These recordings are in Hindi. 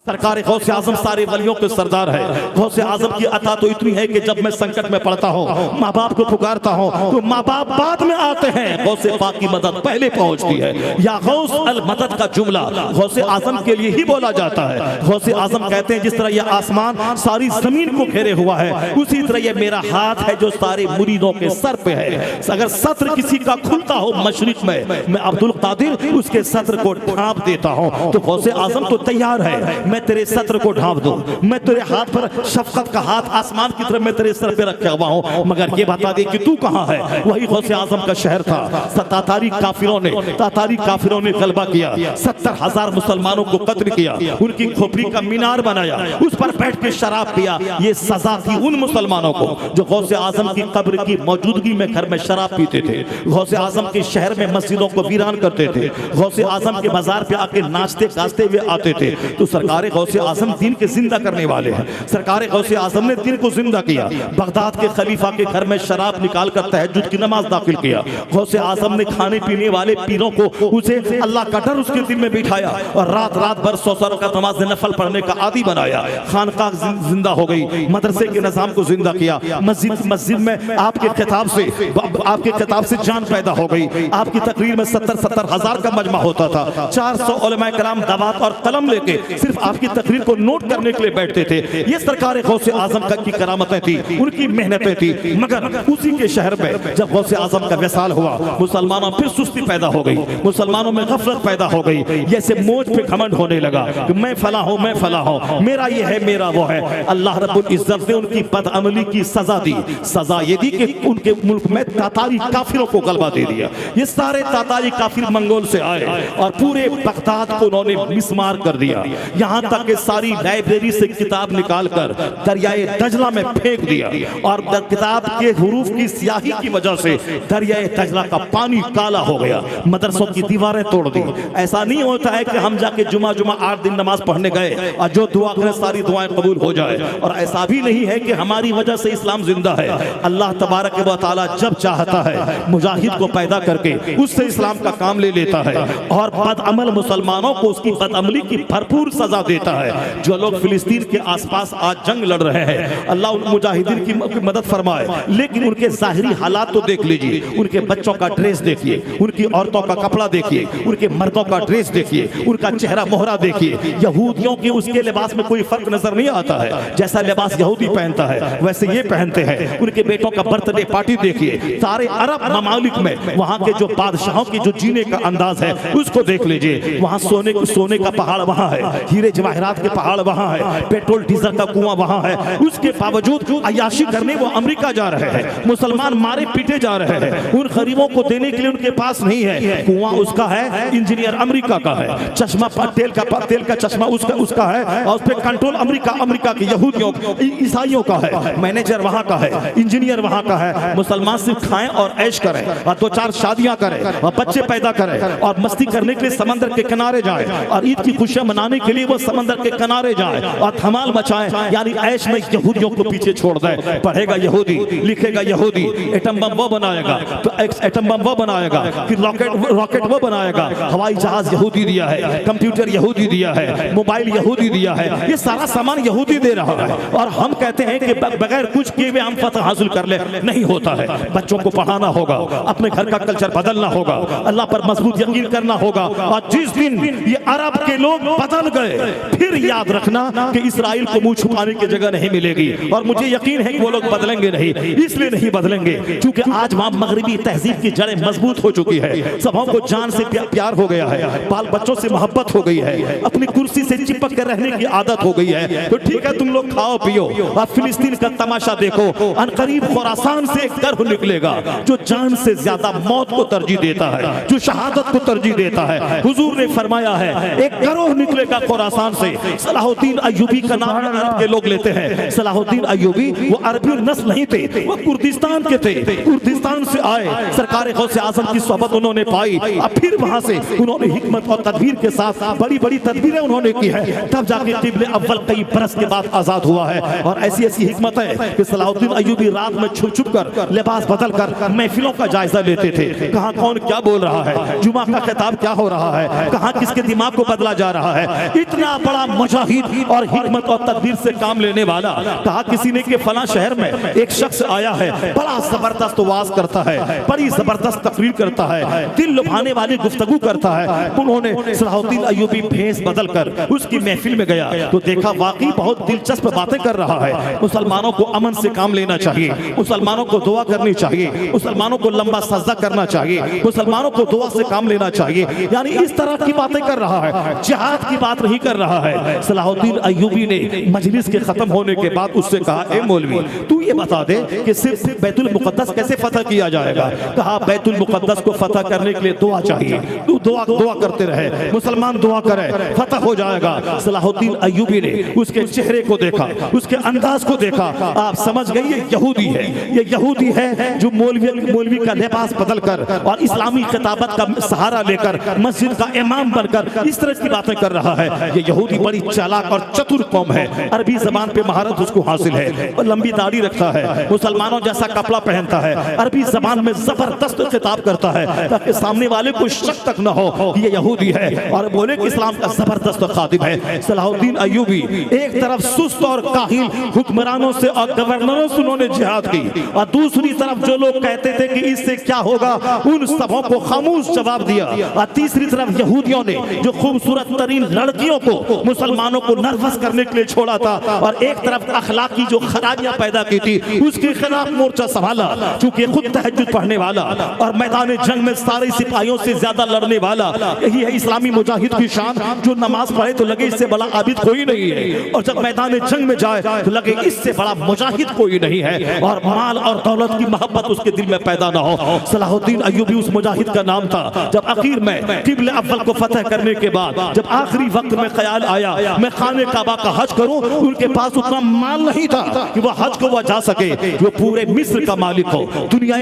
सरकार गौसे आजम सारे वलियों के सरदार है। गौसे आजम की अता तो इतनी है कि जब मैं संकट में पड़ता हूँ, माँ बाप को पुकारता हूँ, तो माँ बाप बाद में आते हैं, गौसे पाक की मदद पहले पहुँचती है। या गौस अल मदद का जुमला गौसे आजम के लिए ही बोला जाता है। गौसे आजम कहते हैं जिस तरह यह आसमान सारी जमीन को घेरे हुआ है, उसी तरह यह मेरा हाथ है जो सारे मुरीदों के सर पे है। अगर सत्र किसी का खुलता हो मशरिक में, मैं अब्दुल कादिर उसके सत्र को ढांप देता हूँ। तो गौसे आजम तो तैयार है, मैं तेरे सत्र को ढांप दूं, मैं तेरे हाथ पर शफकत का हाथ आसमान की तरफ मैं तेरे सर पे रखा हुआ हूं, मगर ये बता दे कि तू कहां है। वही गौसे आजम का शहर था। तातारी काफिरों ने गलबा किया, 70,000 मुसलमानों को कत्ल किया, उनकी खोपड़ी का मीनार बनाया, उस पर बैठ के शराब पिया। ये सजा थी उन मुसलमानों को जो गौसे आजम की कब्र की मौजूदगी में घर में शराब पीते थे, गौसे आजम के शहर में मस्जिदों को वीरान करते थे, गौसे आजम के बाजार पे आके नाचते गाजते हुए आते थे। तो सरकार गौसे आजम दीन के जिंदा करने वाले हैं। सरकार गौसे आजम ने दीन को जिंदा किया। बगदाद के खलीफा के घर में शराब निकाल कर तहज्जुद की नमाज दाखिल किया। गौसे आजम ने खाने पीने वाले पीरों को उसे अल्लाह का डर उसके दिल में बिठाया और रात रात भर 100 रकात नमाज नफल पढ़ने का आदी बनाया। खानका जिंदा हो गई, मदरसे के निजाम को जिंदा किया। मस्जिद में आपके खिताब से जान पैदा हो गई। आपकी तकरीर में 70 हजार का मजमा होता था। 400 उलमा कराम दवात और कलम लेके सिर्फ आपकी तकरीर को नोट करने के लिए बैठते थे। ये सरकार गौसे आजम की करामतें थी, उनकी मेहनतें थी। मगर उसी के शहर में जब गौसे आजम का विसाल हुआ, मुसलमानों फिर सुस्ती पैदा हो गई, मुसलमानों में गफलत पैदा हो गई। जैसे मोज पे घमंड होने लगा कि मैं फला हूं, मैं फला हूं, मेरा ये है, मेरा वो है। अल्लाह रब्बुल इज्जत ने उनकी बदअमली की सजा दी। सजा ये दी कि उनके मुल्क में तातारी काफिरों को गलबा दे दिया। ये सारे तातारी काफिर मंगोल से आए और पूरे बगदाद को उन्होंने मिसमार कर दिया। यहाँ तक कि सारी लाइब्रेरी से किताब निकालकर दरियाए दजला में फेंक दिया और किताब के हुरूफ की स्याही की वजह से दरियाए दजला का पानी काला हो गया। मदरसों की दीवारें तोड़ दी। ऐसा नहीं होता है कि हम जाके जुमा 8 दिन नमाज पढ़ने गए और जो दुआ करें सारी दुआएं कबूल हो जाए, और ऐसा भी नहीं है कि हमारी वजह से इस्लाम जिंदा है। अल्लाह तबारक व तआला जब चाहता है मुजाहिद को पैदा करके उससे इस्लाम का काम ले लेता है और बदअमल मुसलमानों को उसकी बदअमली की भरपूर सजा देता है। जो लोग फिलिस्तीन के आसपास आज जंग लड़ रहे हैं, अल्लाह उन मुजाहिदीन की मदद फरमाए, लेकिन उनके जाहिरी हालात तो देख लीजिए। उनके बच्चों का ड्रेस देखिए, उनकी औरतों का कपड़ा देखिए, उनके मर्दों का ड्रेस देखिए, उनका चेहरा मोहरा देखिए। यहूदियों के उसके लिबास में कोई फर्क नजर नहीं आता है। जैसा लिबास यहूदी पहनता है वैसे ये पहनते हैं। उनके बेटों का बर्थडे पार्टी देखिए। सारे अरब ममालिक में वहां के जो बादशाहों की जो जीने का अंदाज है उसको देख लीजिए। वहां सोने का पहाड़ वहां है, हीरे जवाहरात के पहाड़ वहां है, पेट्रोल डीजल का कुआं वहां है। उसके बावजूद अय्याशी करने वो अमेरिका जा रहे हैं। मुसलमान मारे पीटे जा रहे हैं। उन गरीबों को देने के लिए उनके पास नहीं है। कुआं उसका है, इंजीनियर अमेरिका का है। चश्मा तेल का चश्मा उसका है और उस पर कंट्रोल अमेरिका के यहूदियों ईसाइयों का है। मैनेजर वहां का है, इंजीनियर वहां का है। मुसलमान सिर्फ खाएं और ऐश करें और 2-4 शादियां करें और बच्चे पैदा करें और मस्ती करने के लिए समंदर के किनारे जाएं और ईद की खुशियां मनाने के लिए वो समंदर के किनारे जाएं और धमाल मचाएं। यानी ऐश में यहूदियों को पीछे छोड़ दे। पढ़ेगा यहूदी, लिखेगा यहूदी, एटम बम वो बनाएगा, तो एटम बम वो बनाएगा, फिर रॉकेट वो बनाएगा। हवाई जहाज यहूदी दिया है, कंप्यूटर यहूदी दिया है, मोबाइल यहूदी दिया है। ये सारा सामान यहूदी दे रहा है और हम कहते हैं कि बगैर कुछ किए हुए हम फतह हासिल कर ले। नहीं होता है। बच्चों को पढ़ाना होगा, अपने घर का कल्चर बदलना होगा, अल्लाह पर मजबूत यकीन करना होगा। और जिस दिन ये अरब के लोग बदल गए, फिर याद रखना कि इसराइल को मुंह छुपाने की जगह नहीं मिलेगी। और मुझे यकीन है कि वो लोग बदलेंगे नहीं। इसलिए नहीं बदलेंगे क्योंकि आज वहां मगरबी तहजीब की जड़ें मजबूत हो चुकी है। सबों को जान से प्यार हो गया है, बाल बच्चों से मोहब्बत हो गई है, अपनी कुर्सी से चिपक कर रहने की आदत हो गई है। तो ठीक है, तुम लोग खाओ पियो। अब फिलिस्तीन का तमाशा देखो। अनकरीब खुरासान से एक गर्व निकलेगा जो जान से ज्यादा मौत को तरजीह देता है, जो शहादत को तरजीह देता है। हुजूर ने फरमाया है एक गिरोह निकलेगा खुरासान से। सलाहुद्दीन अय्यूबी का नाम अरब के लोग लेते हैं। सलाहुद्दीन अय्यूबी वो अरबी नस्ल नहीं थे, वो कुर्दिस्तान के थे। कुर्दिस्तान से आए, सरकार गौसे आजम की सोहबत उन्होंने पाई। अब फिर वहां से उन्होंने हिकमत और तदबीर के साथ बड़ी बड़ी तदबीरें उन्होंने की है। तब जाके क़िबले अव्वल कई बरस के बाद आजाद हुआ है। और ऐसी ऐसी हिकमत है कि सलाहुद्दीन अय्यूबी रात में छुप कर लिबास बदल कर महफिलों का जायजा लेते थे। कहाँ कौन क्या बोल रहा है, जुमा का खिताब क्या हो रहा है, कहाँ किसके दिमाग को बदला जा रहा है। इतना बड़ा मुजाहिद और हिकमत और तदबीर से काम लेने वाला। कहा किसी ने कि फला शहर में एक शख्स आया है, बड़ा जबरदस्त वाज करता है, बड़ी जबरदस्त तकरीर करता है, दिल लुभाने वाली गुफ्तगू करता है। उन्होंने सलाहुद्दीन अय्यूबी भेष बदल कर उसकी महफिल में गया तो देखा वाकई बहुत दिलचस्प बातें कर रहा है। मुसलमानों को अमन से काम लेना चाहिए, मुसलमानों को दुआ करनी चाहिए, मुसलमानों को लंबा सजदा करना चाहिए, मुसलमानों को दुआ से काम लेना चाहिए, यानी इस तरह की बातें कर रहा है, जिहाद की बात नहीं कर रहा है। सलाहुद्दीन अय्यूबी ने मजलिस के खत्म होने के बाद उससे कहा, ए मौलवी तू ये बता दे कि सिर्फ बैतुल मुक़द्दस कैसे फतह किया जाएगा। कहा बैतुल मुक़द्दस को फतह करने के लिए दुआ चाहिए, तू दुआ करते रहे, मुसलमान दुआ करे, फतह हो जाएगा। सलाहुद्दीन अय्यूबी ने उसके चेहरे को देखा, उसके अंदाज को देखा, आप समझ गए ये यहूदी है, ये यहूदी है जो मौलवी का लिबास बदल कर और इस्लामी खिताबत का सहारा लेकर मस्जिद का इमाम बनकर इस तरह की बातें कर रहा है। ये यहूदी बड़ी चालाक और चतुर कौम है, अरबी जबान पे महारत उसको हासिल है, और लंबी दाढ़ी रखता है, मुसलमानों जैसा कपड़ा पहनता है, अरबी जबान में जबरदस्त खिताब करता है ताकि सामने वाले को शक तक न हो कि ये यहूदी है और बोले कि इस्लाम का जबरदस्त खादिम है। सलाहुद्दीन अय्यूबी एक तरफ सुस्त और काहिल हुक्मरानों से और गवर्नरों से उन्होंने जिहाद की, और दूसरी तरफ जो लोग कहते थे कि इससे क्या होगा उन सबों को खामोश जवाब दिया, और तीसरी तरफ यहूदियों ने जो खूबसूरत तरीन लड़कियों को मुसलमानों को नर्वस करने के लिए छोड़ा था और एक तरफ अखलाकी जो खराबियां पैदा की थी उसके खिलाफ मोर्चा संभाला। चूंकि खुद तहज्जुद पढ़ने वाला और मैदान जंग में सारे सिपाहियों से ज्यादा लड़ने वाला, यही है इस्लामी मुजाहिद की शान, जो नमाज पढ़े तो लगे इससे बड़ा आबिद कोई नहीं है, और जब मैदान जंग में जाए तो लगे इससे बड़ा मुजाहिद कोई नहीं है, और माल और दौलत की मोहब्बत उसके दिल में पैदा ना हो। सलाहुद्दीन अय्यूबी उस मुजाहिद का नाम था। जब आखिर में किबले अव्वल को फतह करने के बाद जब आखिरी वक्त में ख्याल आया मैं खाने काबा का हज करूं, उनके पास उतना माल नहीं था कि वह हज को वह जा सके, जो पूरे मिस्र का मालिक हो, दुनिया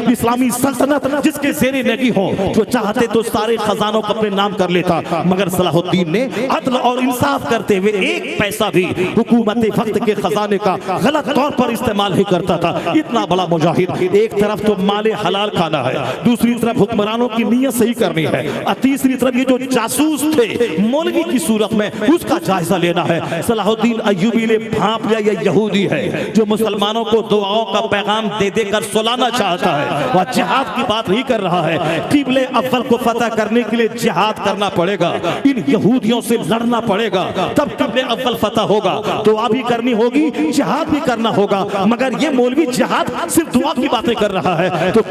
इस्लामी सल्तनत जिसके ज़ेरे नगी हो, जो चाहते तो सारे खजानों को अपने नाम कर लेता, मगर सलाहुद्दीन ने अदल और इंसाफ करते हुए एक पैसा भी हुकूमत वक्त के खजाने का गलत तौर पर इस्तेमाल नहीं करता था। इतना बड़ा मुजाहिद, एक तरफ तो माले हलाल खाना है, दूसरी तरफ हुक्मरानों की नीयत सही करनी है, और तीसरी तरफ ये जो जासूस थे मौलवी की सूरत में उसका जायजा लेना है। सलाहुद्दीन अय्यूबी ने भांप लिया ये यहूदी है जो मुसलमानों को दुआओं का पैगाम दे देकर सुलाना चाहता है और जिहाद की बात नहीं कर रहा है। किबले अव्वल को फतह करने के लिए जिहाद करना पड़ेगा, इन यहूदियों से लड़ना पड़ेगा, तब किबले अव्वल फतह होगा। दुआ भी करनी होगी, जिहाद भी करना होगा, मगर ये मौलवी जिहाद सिर्फ दुआ की बातें कर रहा है। तो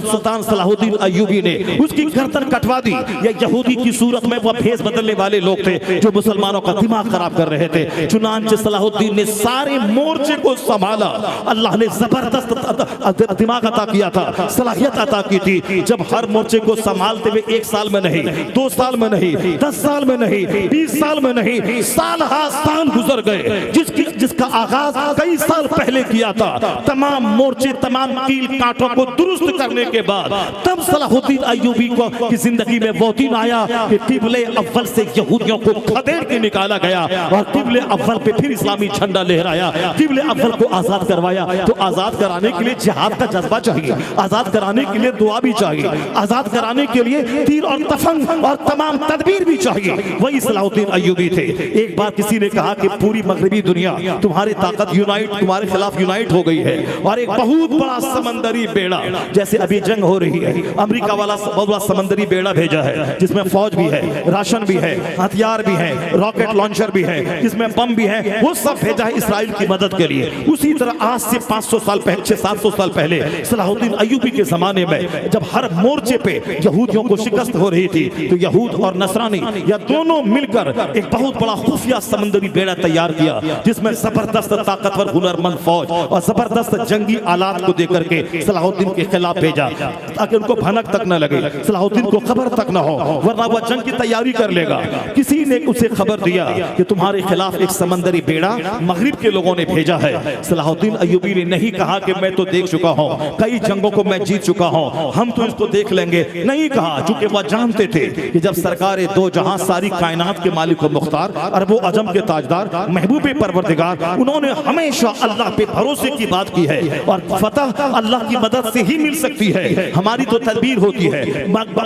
सुल्तान सलाहुद्दीन अय्यूबी ने उसकी गर्दन कटवा दी। ये यहूदी की सूरत में वह भेष बदलने वाले लोग थे जो मुसलमानों का दिमाग खराब कर रहे थे। चुनांचे सलाहुद्दीन ने सारे मोर्चे को संभाला, अल्लाह ने जबरदस्त दिमाग अता किया था, सलाहियत अता की थी। जब हर मोर्चे को संभालते हुए 1 साल में नहीं, 2 साल में नहीं, 10 साल में नहीं, 20 साल में नहीं, साल गुजर गए, जिसका आगाज कई साल पहले किया था। तमाम मोर्चे, तमाम कील कांटों को दुरुस्त करने के बाद तब सलाहुद्दीन अय्यूबी को की जिंदगी में वो दिन आया कि किबले अव्वल से यहूदियों को खदेड़ के निकाला गया और किबले अव्वल पे फिर इस्लामी झंडा लहराया, किबले अव्वल को आजाद करवाया। तो आजाद कराने के लिए जिहाद का जज्बा चाहिए, आजाद कराने के लिए दुआ भी चाहिए, आजाद कराने के लिए तीर और तफंग और तमाम तदबीर भी चाहिए। वही सलाहुद्दीन अय्यूबी थे। एक बार किसी ने कहा कि पूरी मगरबी दुनिया तुम्हारी ताकत तुम्हारे खिलाफ यूनाइट हो गई है और एक बहुत बड़ा समंदरी बेड़ा, जैसे अभी जंग हो रही है, अमेरिका वाला बहुत बड़ा समंदरी बेड़ा भेजा है जिसमें फौज भी है, राशन भी है, हथियार भी है, रॉकेट लॉन्चर भी है, जिसमें बम भी है, वो सब भेजा है इसराइल की मदद के लिए। उसी तरह आज से 500 साल पहले, 600-700 साल पहले सलाहुद्दीन अय्यूबी के जमाने में जब हर मोर्चे पे यहूदियों को शिकस्त हो रही थी तो यहूद और नसरानी या दोनों मिलकर एक बहुत बड़ा खुफिया समंदरी बेड़ा तैयार किया जिसमें जबरदस्त ताकतवर हुनरमंद फौज और जबरदस्त जंगी आलात को देकर के सलाहुद्दीन के खिलाफ भेजा ताकि उनको भनक तक न लगे, सलाहुद्दीन को खबर तक न हो, वरना वह जंग की तैयारी कर लेगा। किसी ने उसे खबर दिया कि तुम्हारे खिलाफ एक समंदरी बेड़ा मगरिब के लोगों ने भेजा है। सलाहुद्दीन अय्यूबी ने नहीं कहा कि मैं तो देख चुका हूँ, कई जंगों को मैं जीत चुका हूँ, हम तो इसको देख लेंगे, नहीं कहा, चूंकि वह जानते थे कि जब सरकार दो जहां सारी कायनात के मालिक व मुख्तार अरबो अजम के ताजदार महबूबे परवरदिगार, उन्होंने हमेशा अल्लाह पे भरोसे की बात की है और फतह अल्लाह की मदद से ही मिल सकती है। हमारी तो तदबीर होती है,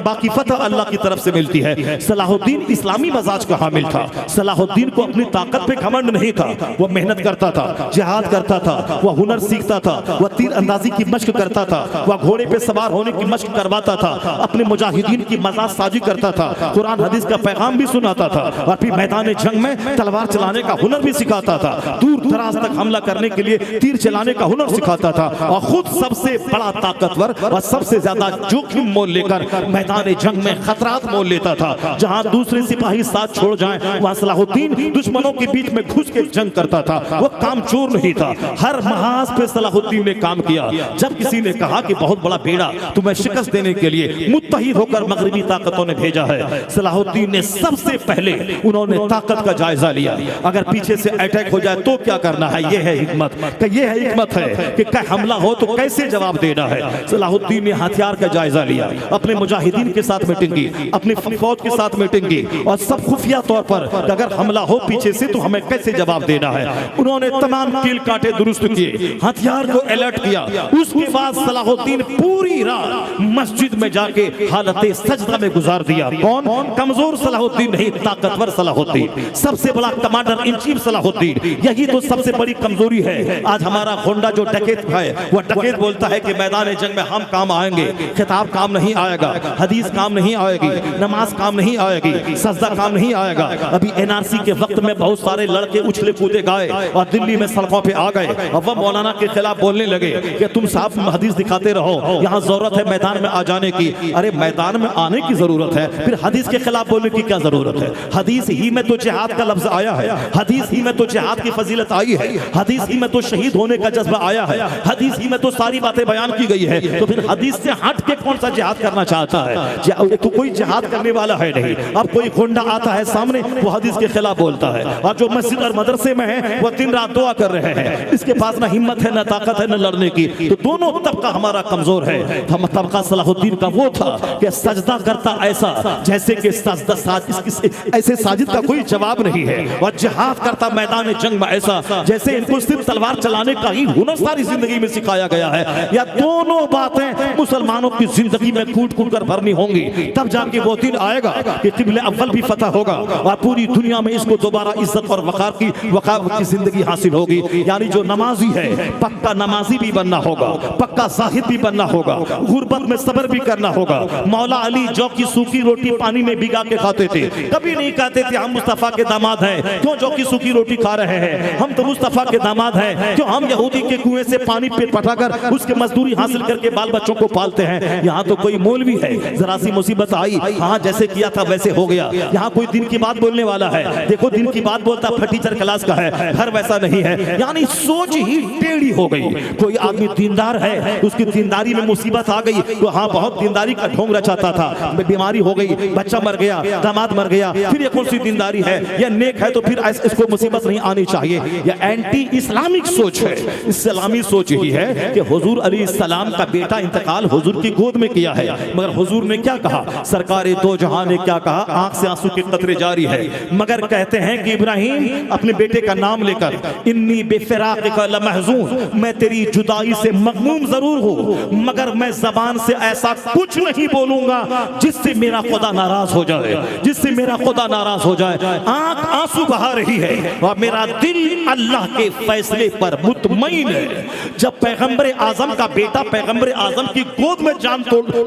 बाकी फतह अल्लाह की तरफ से मिलती है। सलाहुद्दीन इस्लामी मजाज का हामिल था। सलाहुद्दीन को अपनी ताकत पे घमंड नहीं था, वो मेहनत करता था, जिहाद करता था, वह हुनर सीखता था, वह तीर अंदाजी की मशक करता था, वह घोड़े पे सवार होने की मशक करवाता था, अपने मुजाहिदीन की मजाक साजी करता था, कुरान हदीस का पैगाम भी सुनाता था और फिर मैदान जंग में तलवार चलाने का हुनर भी सिखाता था, दूर दराज तक हमला करने के लिए तीर चलाने का हुनर सिखाता था और खुद सबसे बड़ा ताकतवर और सबसे ज्यादा जोखिम मोल लेकर मैदान जंग में खतरात मोल लेता था। जहां दूसरे सिपाही साथ छोड़ जाएं, वहां सलाहुद्दीन दुश्मनों के बीच में घुस के जंग करता था। वो कामचोर नहीं था, हर महाज पे सलाहुद्दीन ने काम किया। जब किसी ने कहा कि बहुत बड़ा बेड़ा तुम्हें शिकस्त देने के लिए मुत्तहिद होकर मगरबी ताकतों ने भेजा है, सलाहुद्दीन ने सबसे पहले उन्होंने ताकत का जायजा लिया। अगर पीछे से अटैक हो जाए तो क्या करना है, ये है हिकमत। ये है हिकमत है कि हमला हो तो कैसे जवाब देना है। सलाहुद्दीन ने हथियार का जायजा लिया, अपने मुजाहिदीन के साथ मीटिंग की, अपनी फौज के साथ मीटिंग की और सब खुफिया तौर पर अगर हमला हो पीछे से तो हमें कैसे जवाब देना है। उन्होंने तमाम कील कांटे दुरुस्त किए, हथियार को अलर्ट किया। उसके बाद सलाहुद्दीन पूरी रात मस्जिद में जाके हालत सजदा में गुजार दिया। कौन? कमजोर सलाहुद्दीन नहीं, ताकतवर सलाहुद्दीन, सबसे बड़ा कमांडर इन चीफ सलाहुद्दीन। यही तो सबसे बड़ी कमजोरी है। आज हमारा गोंडा जो डकैत है, वह डकैत बोलता है कि मैदान जंग में हम काम आएंगे, खिताब काम नहीं आएगा, हदीस काम नहीं आएगी, नमाज काम नहीं आएगी, सजदा काम नहीं आएगा। अभी एनआरसी के वक्त में बहुत सारे लड़के उछले कूदे गए और दिल्ली में सड़कों पे आ गए और वह मौलाना के खिलाफ बोलने लगे कि तुम साहब हदीस दिखाते रहो, यहाँ जरूरत है मैदान में आ जाने की। अरे मैदान में आने की जरूरत है, फिर हदीस के खिलाफ बोलने की क्या जरूरत है? हदीस ही में तो जिहाद का लफ्ज आया है, हदीस ही में तो जिहाद की फजीलत आई है, हदीस ही में तो शहीद होने का जज्बा आया है, हदीस ही में तो सारी बातें बयान की गई है। तो फिर हदीस से हट के कौन सा जिहाद करना चाहता है? तो कोई जिहाद करने वाला है नहीं। अब कोई गुंडा आता है सामने, वो हदीस के खिलाफ बोलता है और जो मस्जिद और मदरसे में है वो दिन रात दुआ कर रहे हैं। इसके पास ना हिम्मत है, ना ताकत है, ना लड़ने की। तो दोनों तबका हमारा कमजोर है। हम तबका सलाहुद्दीन का वो था कि सजदा करता ऐसा जैसे कि सजदा ऐसे साजिद का कोई जवाब नहीं है, और जिहाद करता मैदान जंग में ऐसा जैसे इनको सिर्फ तलवार चलाने का ही हुनर सारी जिंदगी में सिखाया गया है। या दोनों बातें मुसलमानों की जिंदगी में कूट कूट कर भरनी होंगी, तब जाके वो दिन आएगा कि किबले अव्वल भी फतह होगा और पूरी दुनिया में इसको दोबारा इज्जत और वकार की जिंदगी हासिल होगी। यानी जो नमाजी है पक्का नमाजी भी बनना होगा, पक्का जाहिद भी बनना होगा, गुर्बत में सब्र भी करना होगा। मौला अली जौ की सूखी रोटी पानी में भिगा के खाते थे, कभी नहीं कहते थे हम मुस्तफा के दामाद हैं, क्यों जौ की सूखी रोटी खा रहे हैं, हम तो मुस्तफा के दामाद हैं, क्यों हम यहूदी के कुएं से पानी पे पटाकर उसके मजदूरी हासिल करके बाल बच्चों को पालते हैं। यहाँ तो कोई मौलवी है, जरा सी मुसीबत आई, हाँ जैसे किया था वैसे हो गया। यहाँ कोई दिन की बात बोलने वाला है, देखो दिन की बात बोलता फटीचर क्लास का है, घर वैसा नहीं है। यानी सोच ही टेढ़ी हो गई। कोई आदमी दीनदार है, उसकी दीनदारी में मुसीबत आ गई तो हाँ बहुत दीनदारी का ढोंग रचाता था, बीमारी हो गई, बच्चा मर गया, दामाद मर गया, फिर ये कौन सी दीनदारी है? या नेक है तो फिर इसको मुसीबत नहीं आनी चाहिए। या एंटी इस्लामिक सोच है। इस्लामी सोच ही है कि हुजूर अली सलाम का बेटा इंतकाल हुजूर की गोद में किया है, मगर हुजूर ने क्या कहा? सरकारे दो जहां ने क्या कहा? आंख से आंसू के कतरे जारी है, मगर कहते हैं कि इब्राहिम अपने बेटे का नाम लेकर इन्नी बेफिराक़िका लमहज़ून, मैं तेरी जुदाई से मगमूम जरूर हूं, मगर मैं जबान से ऐसा कुछ नहीं बोलूंगा जिससे मेरा खुदा नाराज हो जाए, जिससे मेरा खुदा नाराज हो जाए। आंख आंसू बहा रही है और मेरा दिल अल्लाह के फैसले पर मुतमईन है। जब पैगंबर आजम का बेटा पैगंबर आजम की गोद में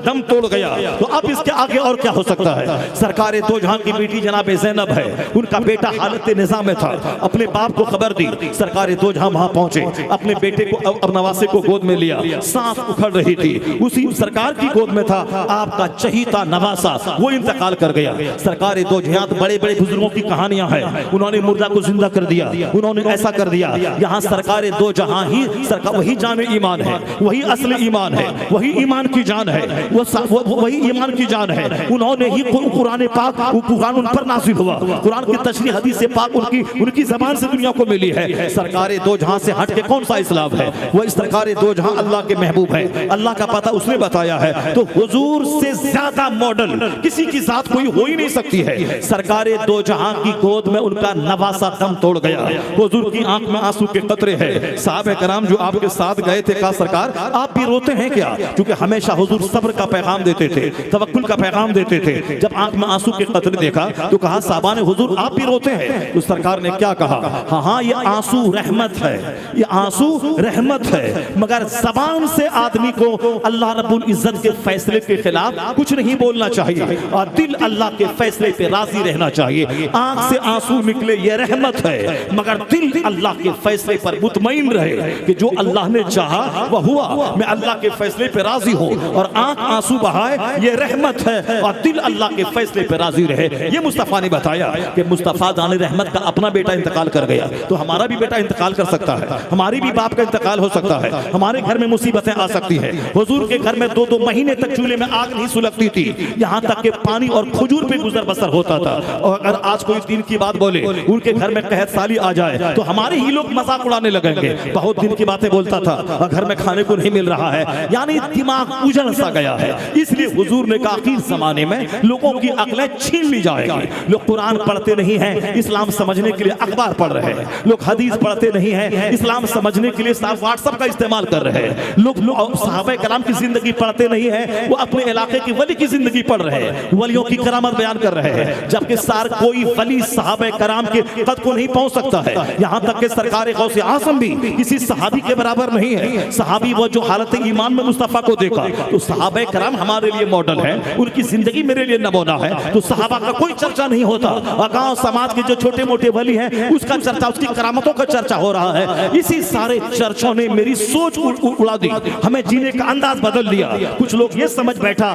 दम तोड़ गया तो अब इसके आगे और क्या हो सकता है? सरकारे दो जहां की बेटी जनाब ज़ैनब है, उनका बेटा हालत निज़ाम में था, अपने बाप को खबर दी, सरकारे दो जहां वहां पहुंचे, अपने बेटे को अब नवासे को गोद में लिया, सांस उखड़ रही थी, उसी सरकार की गोद में था आपका चहीता नवासा, वो इंतकाल कर गया। सरकारे दो जहां बड़े बड़े बुजुर्गों की कहानियां हैं, उन्होंने मुर्दा को जिंदा कर दिया, उन्होंने ऐसा कर दिया। यहाँ सरकारे दो जहां ही सरकार वही जान ईमान है, वही असल ईमान है, वही ईमान की जान है, वही ईमान की जान है। उन्होंने ही कुरान पाक, कुरान उन पर नाज़िल हुआ, कुरान की तशरीह हदीस से पाक उनकी जबान से दुनिया को मिली है। सरकारे दो जहां से हट के कौन सा इस्लाम है? वो सरकारे दो जहां अल्लाह के महबूब है, अल्लाह का पता उसने बताया है। तो हुजूर से ज्यादा मॉडल किसी की जात कोई हो ही नहीं सकती है। सरकारे दो जहां की गोद में उनका नवासा दम तोड़ गया, हुजूर की आंख में आंसू के कतरे हैं। साहब कराम जो आपके साथ गए थे, कहा सरकार आप भी रोते हैं क्या? क्योंकि हमेशा हुजूर सब्र का पैगाम देते थे, तवक्कुल का पैगाम देते थे। जब आंख में आंसू के कतरे देखा तो कहा साहबा ने हुजूर आप भी रोते हैं? उस सरकार ने क्या कहा? हाँ हाँ ये आंसू रहमत है, ये आंसू रहमत है, मगर ज़बान से आदमी को अल्लाह रब्बुल इज्जत के फैसले के खिलाफ कुछ नहीं बोलना चाहिए और दिल अल्लाह के फैसले पे राजी रहना चाहिए। आंख से आंसू निकले ये रहमत है, मगर दिल अल्लाह के फैसले पर मुतमईन रहे कि जो अल्लाह ने चाहा वह हुआ, मैं अल्लाह के फैसले पे राजी हूँ। और आंख आंसू बहाए ये रहमत है और दिल अल्लाह के फैसले पे राजी रहे। ये मुस्तफ़ा ने बताया कि मुस्तफ़ा जाने रहमत का अपना बेटा इंतकाल कर गया तो हमारा भी बेटा इंतकाल कर सकता है, हमारी भी बाप का इंतकाल हो सकता है, हमारे घर में मुसीबतें आ सकती है। हुजूर के घर में 2-2 महीने तक चूल्हे में आग नहीं सुलगती थी, यहाँ तक कि पानी और खजूर पे गुजर बसर होता था। और अगर आज कोई दिन की बात बोले, उनके घर में कहत साली आ जाए तो हमारे ही लोग मजाक उड़ाने लगेंगे, बहुत दिन की बातें बोलता था और घर में खाने को नहीं मिल रहा है, यानी दिमाग उजड़ सा गया है। इसलिए हुजूर ने कहा आखिर जमाने में लोगों की अक्लें छीन ली जाएगी। लोग कुरान पढ़ते नहीं हैं, इस्लाम समझने के लिए अखबार पढ़ रहे हैं, लोग हदीस पढ़ते नहीं हैं, इस्लाम समझने के लिए व्हाट्सएप का इस्तेमाल कर रहे हैं, लोग सहाबा कलाम की जिंदगी पढ़ते नहीं है, वो अपने इलाके की वली की जिंदगी पढ़ रहे हैं, वलियों की करामत बयान कर रहे हैं, जबकि सार कोई वली सहाबा कराम के कद को नहीं पहुंच सकता है। यहाँ तक कि सरकार गौसे आज़म भी किसी सहाबी के बराबर नहीं है। सहाबी वो जो हालत ईमान में मुस्तफ़ा को देखा तो सहाबा कराम हमारे लिए मॉडल है, उनकी जिंदगी मेरे लिए नमूना है, तो सहाबा का कोई चर्चा नहीं होता। गांव समाज के जो छोटे मोटे वली हैं उसका चर्चा, उसकी करामतों का चर्चा हो रहा है। इसी सारे चर्चों ने मेरी सोच उड़ा दी, हमें जीने का अंदाज बदल दिया। कुछ लोग ये समझ बैठा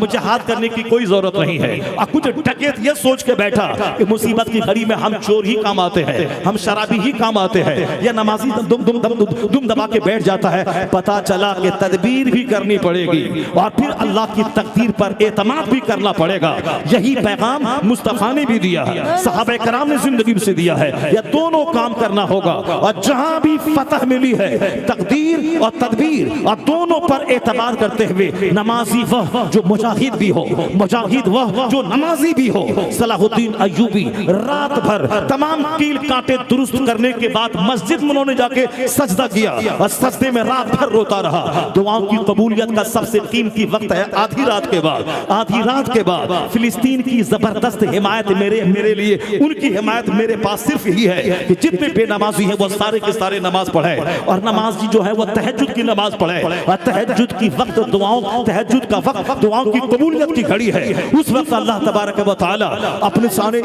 जिहाद करने की कोई जरूरत नहीं है, और कुछ डकैत ये सोच के बैठा कि मुसीबत की घड़ी में हम चोर ही काम आते हैं, हम शराबी ही काम आते हैं, या नमाजी दुम दबा के बैठ जाता है। पता चला कि तदबीर भी करनी पड़ेगी और फिर अल्लाह की तकदीर पर एतमाद भी करना पड़ेगा। यही पैगाम मुस्तफ़ा ने भी दिया है, सहाबा कराम ने जिंदगी से दिया है, यह दोनों काम करना होगा। और जहां भी फतह मिली है तकदीर और तदबीर और दोनों पर एतबार करते हुए नमाजी वह जो मुजाहिद भी हो, मुजाहिद वह जो नमाजी भी हो। सलाहुद्दीन अय्यूबी रात भर तमाम कील कांटे दुरुस्त करने के बाद मस्जिद में उन्होंने जाके सजदा किया और सजदे में रात भर रोता रहा। दुआओं की कबूलियत का सबसे कीमती वक्त है आधी रात के बाद। आधी रात के बाद फिलिस्तीन की जबरदस्त हिमायत मेरे लिए, उनकी हिमायत मेरे पास सिर्फ यही है कि जितने बेनमाजी हैं वो सारे के सारे नमाज पढ़े, और नमाज जो है वो तहज्जुद की नमाज पढ़े, और तहज्जुद की वक्त दुआओं, तहज्जुद का वक्त दुआओं की कबूलियत की घड़ी है। उस वक्त अल्लाह तबारक व तआला अपने शान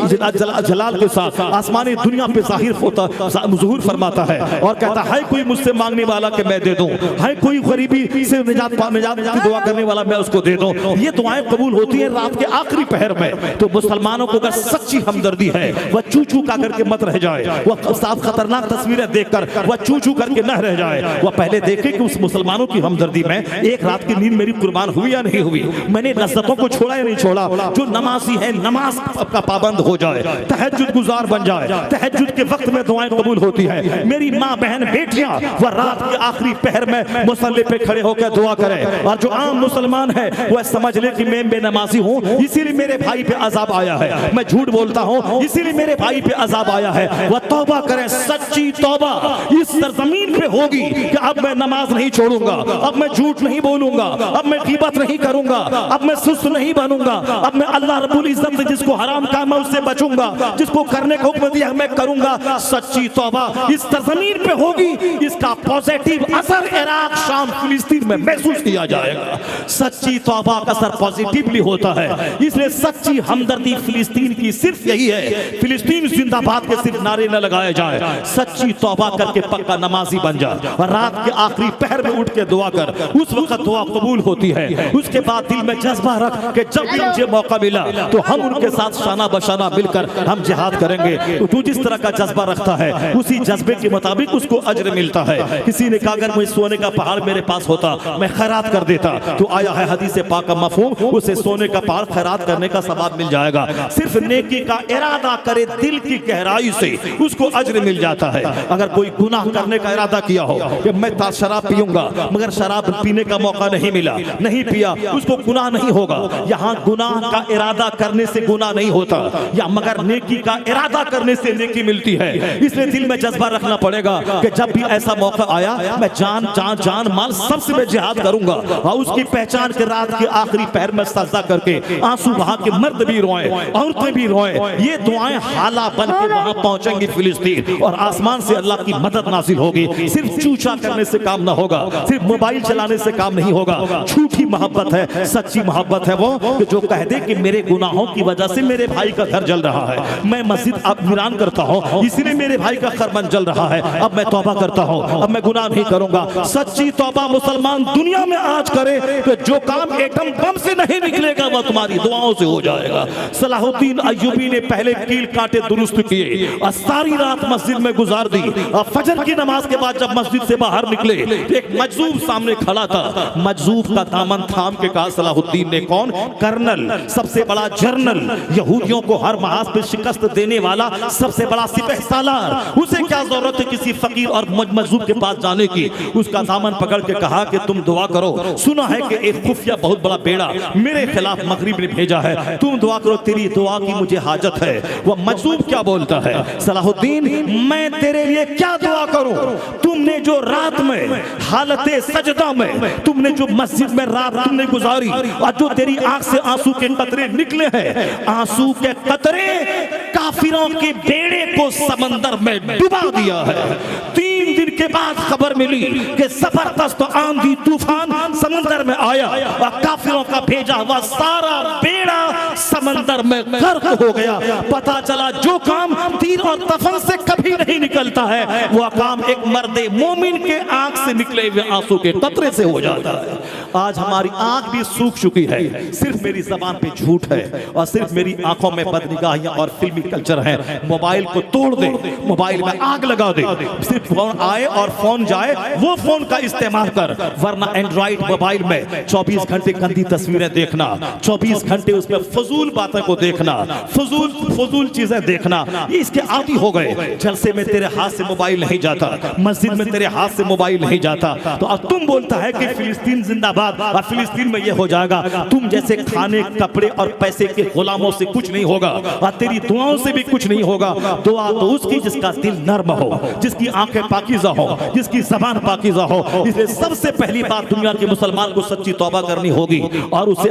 जलाल के साथ आसमानी दुनिया पे ज़ुहूर फरमाता है और कहता है कोई मुझसे मांगने वाला कि मैं दे दूं, है कोई गरीबी से निजात की दुआ करने वाला मैं उसको दे दूं। ये दुआएं कबूल होती है रात के आखिरी पहर में। तो मुसलमानों को अगर सच्ची हमदर्दी है वह चू चू का करके मत रह जाए, वह साफ खतरनाक तस्वीरें देखकर वह चू चू करके न रह जाए, वह पहले देखे कि उस मुसलमानों की हमदर्दी में एक रात की नींद मेरी कुर्बान हुई या नहीं हुई, मैंने लज्जतों को छोड़ा या नहीं छोड़ा। जो नमाजी है नमाज का पाबंद हो जाए, तहज्जुद गुजार बन जाए, तहज्जुद के वक्त में दुआएं कबूल होती है। मेरी माँ बहन बेटियां वह रात के आखिरी पहर में मुसल्ले पे खड़े होकर दुआ करें। और जो आम मुसलमान है वह समझ ले कि मैं बेनमाजी हूँ इसीलिए मेरे भाई पे अजाब आया है, मैं झूठ बोलता हूँ इसीलिए मेरे भाई पे अजाब आया है। वह तौबा करें, सच्ची तौबा इस सरजमीन पे होगी कि अब मैं नमाज नहीं छोड़ूंगा, अब मैं झूठ नहीं बोलूंगा, अब मैं गीबत नहीं करूंगा, अब मैं सुस्त नहीं बनूंगा, अब मैं अल्लाह रब्बुल इज्जत ने जिसको हराम कहा मैं उससे बचूंगा, जिसको करने का हुक्म दिया मैं करूंगा। सच्ची तौबा इस सरजमीन पे होगी, इसका पॉजिटिव असर इराक, शाम, फिलिस्तीन में महसूस किया जाएगा। सच्ची तौबा का असर पॉजिटिवली होता है। इसलिए सच्ची हमदर्दी फिलिस्तीन की सिर्फ यही है, फिलिस्तीन जिंदाबाद के सिर्फ नारे न लगाए जाए, सच्ची तौबा करके पक्का नमाजी बन जाए और रात के आखिरी पहर में उठ के दुआ कर, उस वक्त दुआ कबूल होती है। उसके बाद दिल में जज्बा रख कि जब भी मुझे मौका मिला तो हम उनके साथ शाना बशाना मिलकर हम जिहाद करेंगे। तो तू जिस तरह का जज्बा रखता है उसी जज्बे के मुताबिक उसको अज्र मिलता है। किसी ने कहा अगर मुझे सोने का पहाड़ मेरे पास होता मैं खैरात कर देता, तो आया है हदीस पाक का मफहूम, उसे सोने का पहाड़ खैरात करने का सवाब मिल जाएगा। सिर्फ नेकी का इरादा करे दिल की गहराई से उसको अज्र मिल जाता है। अगर कोई गुनाह करने का इरादा किया हो कि मैं शराब पीऊंगा मगर शराब पीने का मौका नहीं मिला, नहीं पिया, उसको गुनाह नहीं होगा। यहाँ गुनाह का इरादा करने से गुनाह नहीं होता, या मगर नेकी का इरादा करने से नेकी मिलती है। इसलिए दिल में जज्बा रखना पड़ेगा कि जब भी ऐसा मौका आया मैं जान माल सबसे मैं जिहाद करूंगा, और उसकी पहचान के रात के आखिरी पहर में सजदा करके आंसू बहा के मर्द भी रोएं, औरतें भी रोए। ये दुआएं हाला बन के वहां पहुंचेंगी फिलिस्तीन, और आसमान से अल्लाह की मदद नाजिल होगी। सिर्फ चूचा करने से काम ना होगा, सिर्फ मोबाइल चलाने से काम नहीं होगा। झूठी मोहब्बत है, सच्ची मोहब्बत है वो कि जो कह दे कि मेरे गुनाहों की वजह से मेरे भाई का घर जल रहा है, मैं मस्जिद अब वीरान करता हूँ, इसलिए मेरे भाई का खरमन जल रहा है, अब मैं तौबा करता हूँ, अब मैं गुनाह नहीं करूंगा। सच्ची तौबा मुसलमान दुनिया में आज करे तो जो काम एटम बम से नहीं निकलेगा वह तुम्हारी दुआओं से हो जाएगा। सलाहुद्दीन अय्यूबी ने पहले कील कांटे दुरुस्त किए और सारी रात मस्जिद में गुजार दी, और फजर की नमाज के बाद जब मस्जिद से बाहर निकले एक मजजूब सामने खड़ा था। मजजूब का दामन थाम के कहा सलाहुद्दीन ने, कौन? कर्नल, सबसे बड़ा जर्नल, यहूदियों को हर महाज पे शिकस्त देने वाला सबसे बड़ा सिपहसालार, उसे क्या जरूरत है किसी फकीर और मजजूब के पास जाने की। उसका दामन पकड़ के कहा कि तुम दुआ करो, सुना है कि एक खुफिया बहुत बड़ा बेड़ा मेरे खिलाफ मगरिब ने भेजा है, तुम दुआ करो, तेरी दुआ की मुझे हाजत है। वह मजजूब क्या बोलता है? सलाहुद्दीन, मैं तेरे लिए क्या दुआ करूं? तुमने जो रात में हालते सजदा में तुमने जो मस्जिद में रात तुमने गुजारी, और जो तेरी आंख से आंसू के कतरे निकले हैं, आंसू के कतरे काफिरों के बेड़े को समंदर में डुबा दिया है। 3 दिन के बाद खबर मिली कि जबरदस्त आंधी तूफान समंदर में आया और काफिरों का भेजा हुआ सारा बेड़ा समंदर में गर्क हो गया। पता चला जो काम तीर और तफन से कभी नहीं निकलता है, वह काम एक मर्दे मोमिन के आंख से निकले हुए आंसू के कतरे से हो जाता है। आज हमारी आंख भी सूख चुकी है, सिर्फ मेरी जबान पे झूठ है और सिर्फ मेरी आंखों में बदनिगाहियां और फिल्मी कल्चर है। मोबाइल को तोड़ दे, मोबाइल में आग लगा दे, सिर्फ फोन आए और फोन जाए वो फोन का इस्तेमाल कर, वरना एंड्रॉइड मोबाइल में 24 घंटे गंदी तस्वीरें देखना, 24 घंटे उसमें फजूल बातों को देखना, फजूल चीजें देखना, इसके आदी हो गए। जलसे में तेरे हाथ से मोबाइल नहीं जाता, मस्जिद में तेरे हाथ से मोबाइल नहीं जाता, तो अब तुम बोलता है कि फिलिस्तीन जिंदाबाद और फिलिस्तीन में ये हो जाएगा। तुम जैसे खाने, कपड़े और पैसे के गुलामों से कुछ नहीं होगा और तेरी दुआओं से भी कुछ नहीं होगा। दुआ तो उसकी जिसका दिल नर्म हो, जिसकी आंखें पाकीज़ा हो, जिसकी ज़बान पाकीज़ा हो। इसलिए सबसे पहली बात दुनिया के मुसलमान को सच्ची तौबा करनी होगी और उसे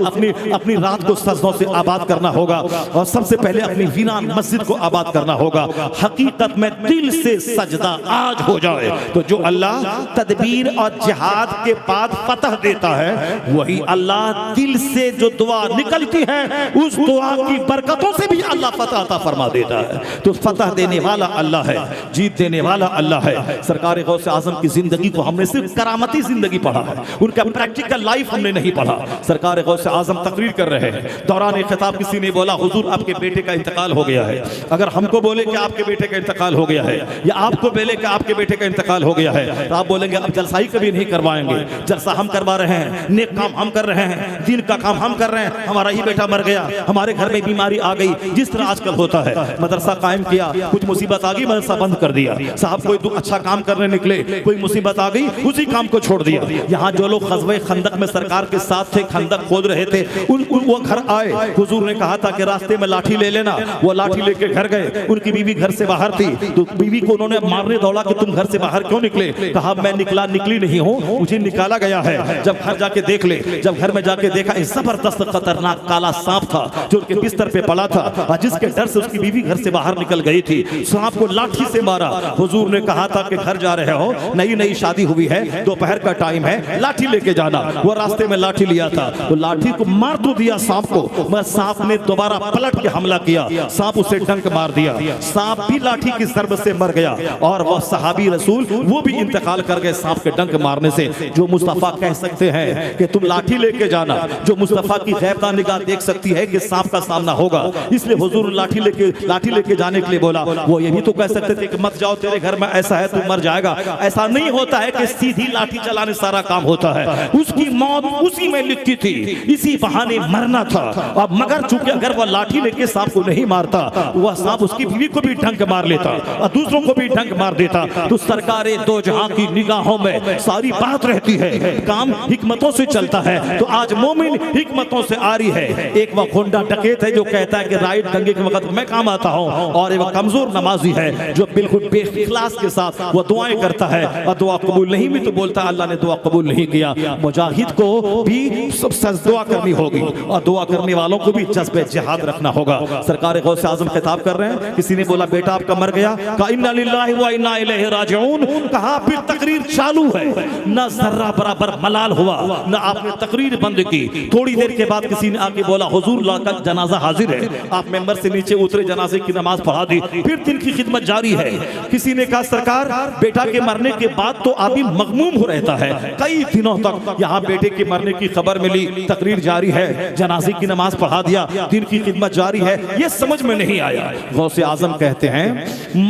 अपनी रात को सजदों से आबाद करना होगा और सबसे पहले अपनी वीरान मस्जिद को आबाद करना होगा। हकीकत में दिल से सजदा आज हो जाए तो जो अल्लाह तदबीर और जिहाद के बाद फतह देता है, वही अल्लाह दिल से जो दुआ निकलती है उस दुआ की बरकतों से भी अल्लाह फतह अता फरमा देता है। तो फतह देने वाला अल्लाह है, जीत देने वाला अल्लाह है। सरकार गौसे आजम की जिंदगी को हमने सिर्फ करामती जिंदगी पढ़ा है, उनका प्रैक्टिकल लाइफ हमने नहीं पढ़ा। सरकार गौसे आजम तकरीर कर रहे हैं, दौरान एक खिताब किसी ने बोला, हुजूर आपके बेटे का इंतकाल हो गया है। अगर हमको बोले कि आपके बेटे का इंतकाल हो गया है या आपको बोले कि आपके बेटे का इंतकाल हो गया है, तो आप बोलेंगे अब जलसा ही कभी नहीं करवाएंगे। जलसा हम करवा रहे हैं, नेक काम हम कर रहे हैं, दीन का काम हम कर रहे हैं, हमारा ही बेटा मर गया, हमारे घर में बीमारी आ गई, जिस तरह आजकल होता है। मदरसा कायम किया, कुछ मुसीबत आ गई, मदरसा बंद कर दिया। साहब कोई अच्छा काम करने निकले, कोई मुसीबत आ गई, उसी काम को छोड़ दिया। यहाँ जो लोग ग़ज़वे खंदक में सरकार के साथ थे, खंदक खोद रहे थे, वो घर आए, हुजूर ने कहा था कि रास्ते में लाठी ले लेना। वो लाठी लेके घर गए, उनकी बीवी घर से बाहर थी, तो बीवी को उन्होंने मारने दौड़ा कि तुम घर से बाहर क्यों निकले? कहा मैं निकली नहीं हूँ, मुझे निकाला गया है। जब घर जाके देख ले, जब घर में जाके देखा, एक जबरदस्त खतरनाक काला सांप था जो उनके बिस्तर पे पड़ा था और जिसके डर से उसकी बीवी घर से बाहर निकल गई थी। सांप को लाठी से मारा। हुजूर ने कहा था कि घर जा रहे हो, नई शादी हुई है, दोपहर का टाइम है, लाठी लेके जाना। वो रास्ते में लाठी लिया था, तो लाठी को मार तो दिया सांप को, मगर सांप ने दोबारा पलट के हमला किया, सांप उसे डंक मार दिया, सांप भी लाठी की ज़रब से मर गया और वह सहाबी रसूल वो भी इंतकाल कर गए सांप के डंक मारने से। जो मुस्तफा कह सकते हैं कि तुम लाठी लेके जाना, जो मुस्तफा की गैबा निगाह देख सकती है कि सांप का सामना होगा, इसलिए हुजूर लाठी लेके जाने के लिए बोला। वो ये भी तो कह सकते थे कि मत जाओ, तेरे घर में ऐसा है, तू मर जाएगा। ऐसा नहीं होता है कि सीधी लाठी चलाने सारा काम होता है। उसकी मौत उसी में लिखी थी, इसी बहाने मरना था। अब मगर चूंकि अगर वह लाठी लेके सांप को नहीं मारता, वह सांप उसकी बीवी को भी डंक मार लेता और दूसरों को भी भी डंक मार देता। तो सरकारे दो जहां की निगाहों में सारी बात रहती है, काम हिकमतों से चलता है। तो आज मोमिन हिकमतों से आ रही है। एक वह गुंडा डकैत है जो कहता है कि राइट दंगे के वक्त मैं काम आता हूं, और एक कमजोर नमाजी है जो बिल्कुल बेइखलास के साथ वो दुआएं करता है, और दुआ कबूल नहीं भी तो बोलता है अल्लाह ने दुआ कबूल नहीं किया। मुजाहिद को भी सब दुआ करनी होगी, और दुआ करने वालों को भी जज्बे जिहाद रखना होगा। सरकार गौसे आजम खिताब कर रहे हैं। किसी ने बोला बेटा आपका मर गया, कहा इन्ना लिल्लाहि व इन्ना इलैहि राजिऊन। कहा फिर तकरीर चालू है, न जर्रा बराबर मलाल हुआ, न आपने तकरीर बंद की। थोड़ी देर के बाद किसी ने आके बोला हुजूर का जनाजा हाजिर है। आप मेंबर से नीचे उतरे, जनाजे की नमाज पढ़ा दी, फिर दिन की खिदमत जारी है। किसी ने कहा सरकार बेटा के मरने के बाद तो आदमी मगमूम हो रहता है, कई दिनों तक यहाँ बेटे के मरने की खबर मिली, तकरीर जारी है, जनाजे की नमाज पढ़ा दिया, दिन की खिदमत जारी है, ये समझ में नहीं आया। गौसे आजम कहते हैं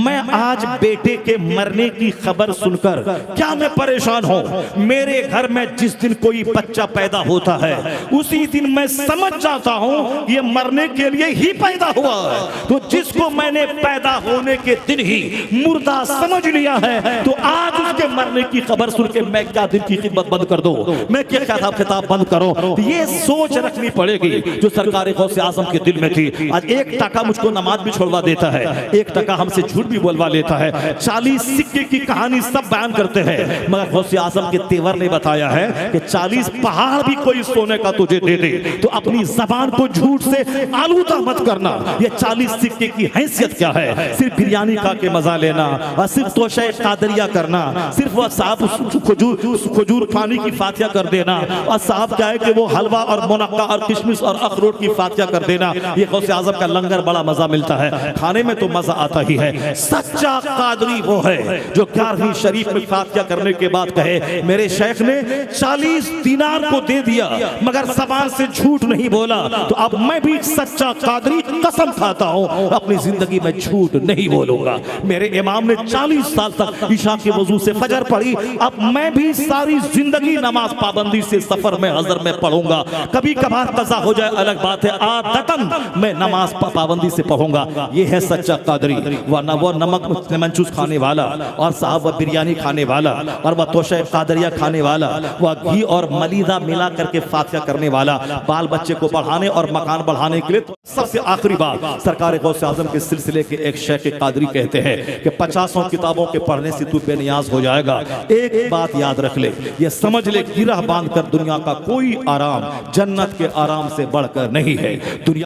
मैं आज बेटे के मरने की खबर सुनकर क्या मैं परेशान हूं। मेरे घर में जिस दिन कोई बच्चा पैदा होता है उसी दिन मैं समझ जाता हूं ये मरने के लिए ही पैदा हुआ है। तो जिसको मैंने पैदा होने के दिन ही मुर्दा समझ लिया है, तो आज उसके मरने की खबर सुन के मैं क्या दिन की खिदमत बंद कर दूं, मैं क्या खिताब बंद करूं। तो ये सोच रखनी पड़ेगी जो सरकार गौसे आजम के दिल में थी। आज 1 टका मुझको नमाज भी छोड़वा देता है, 1 टका हमसे झूठ भी बोलवा लेता है, 40 सिक्के की कहानी सब बयान करते हैं, मगर गौसे आजम के तेवर ने बताया है कि 40 पहाड़ भी कोई सोने का तुझे दे दे तो अपनी जबान को झूठ से आलूदा मत करना। ये 40 सिक्के की हैसियत क्या है, सिर्फ बिरयानी खा के मजा लेना, और सिर्फ तोशे कादरिया करना, सिर्फ वह साहब खजूर पानी की फातिया कर देना, और साहब क्या है कि वो हलवा और मुनक्का और किशमिश और अखरोट की फातिया कर देना। ये गौसे आजम का लंगर बड़ा मजा मिलता है, खाने में तो मजा आता ही है। सच्चा कादरी वो है जो 11वीं शरीफ में फातिया करने के बाद कहे मेरे शेख ने 40 दिनार को दे दिया मगर जबान से झूठ नहीं बोला, तो अब मैं भी सच्चा कादरी कसम खाता हूं अपनी जिंदगी में झूठ नहीं बोलूंगा। मेरे इमाम ने 40 साल तक ईशा के वजू से फजर पढ़ी, अब मैं भी सारी जिंदगी नमाज पाबंदी से सफर में हजर में पढ़ूंगा। कभी कभार कज़ा हो जाए अलग बात है, आदतन मैं नमाज पाबंदी से पढ़ूंगा। ये है सच्चा कादरी, वरना वो नमक मंचूस खाने वाला, और साहब वह बिरयानी खाने वाला, और वह तोशा कादरिया खाने वाला, वह घी और मलीदा मिला करके फातिया करने वाला, बाल बच्चे को बढ़ाने और मकान बढ़ाने के लिए। तो सबसे आखिरी बात सरकार गौसे आजम के सिलसिले के एक शेख कादरी कहते हैं कि 50 किताबों के पढ़ने से तू बेनियाज हो जाएगा। एक बात याद रख ले, ये समझ ले गिरह बांध कर दुनिया का कोई आराम जन्नत के आराम से बढ़कर नहीं है। दुनिया